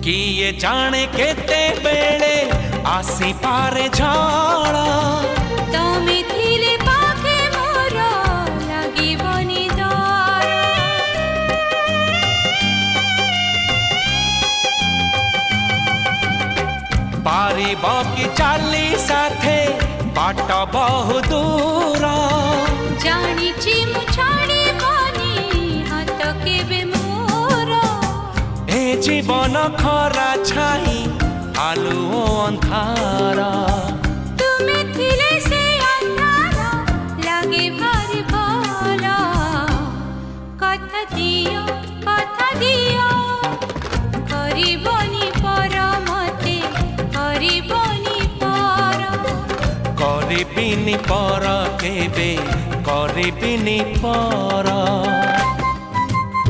किए जाने केते बेले आसी पारे झाड़ा तमे थिले पाखे मोर लागिबनी डर पारिब कि चाली साथे बाट बहु दूर जानिछि मु छाड़िबनी हाथ केबे मोर ए जीवन खरा छाई आलु अंधारा तुमे थिले से अंधारा लागे भारी भल कथा दियो करिबनी पर मते करिबनी पर करिबिनी पर केबे करिबिनी पर।